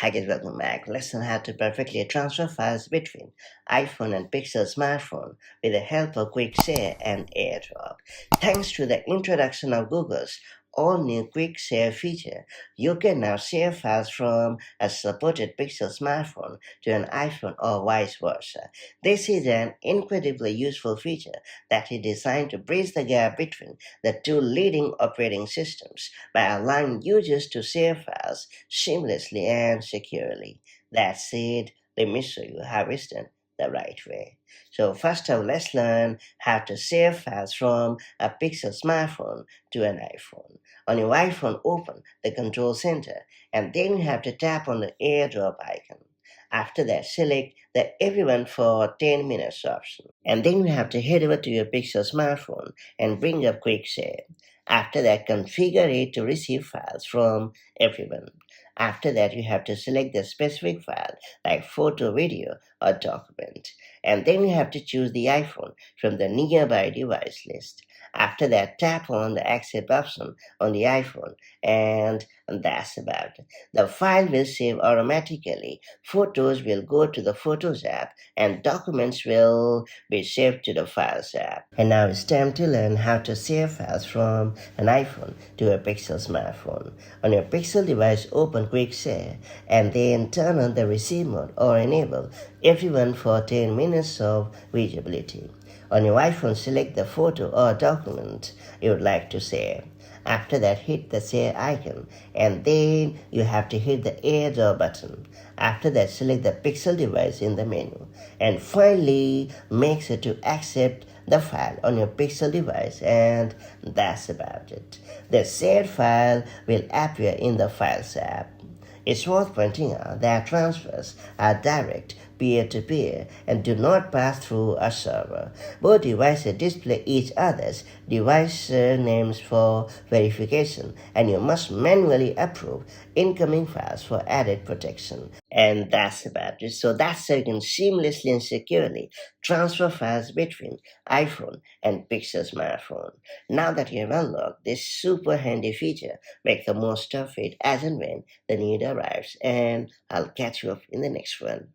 Hi guys, welcome back. Let's learn how to perfectly transfer files between iPhone and Pixel smartphone with the help of Quick Share and AirDrop. Thanks to the introduction of Google's all-new Quick Share feature, you can now share files from a supported Pixel smartphone to an iPhone or vice versa. This is an incredibly useful feature that is designed to bridge the gap between the two leading operating systems by allowing users to share files seamlessly and securely. That's it. Let me show you how it's done the right way. So first of all, let's learn how to share files from a Pixel smartphone to an iPhone. On your iPhone, open the control center and then you have to tap on the AirDrop icon. After that, select the Everyone for 10 minutes option. And then you have to head over to your Pixel smartphone and bring up Quick Share. After that, configure it to receive files from everyone. After that, you have to select the specific file like photo, video, or document. And then you have to choose the iPhone from the nearby device list. After that, tap on the accept option on the iPhone, and that's about it. The file will save automatically. Photos will go to the Photos app, and documents will be saved to the Files app. And now it's time to learn how to save files from an iPhone to a Pixel smartphone. On your Pixel device, open Quick Share and then turn on the receive mode or enable everyone for 10 minutes of visibility. On your iPhone, select the photo or document you would like to share. After that, hit the share icon and then you have to hit the AirDrop button. After that, select the Pixel device in the menu. And finally, make sure to accept the file on your Pixel device, and that's about it. The shared file will appear in the Files app. It's worth pointing out that transfers are direct, peer-to-peer, and do not pass through a server. Both devices display each other's device names for verification, and you must manually approve incoming files for added protection. And that's about it. So that's how you can seamlessly and securely transfer files between iPhone and Pixel smartphone. Now that you have unlocked this super handy feature, make the most of it as and when the need arrives, and I'll catch you up in the next one.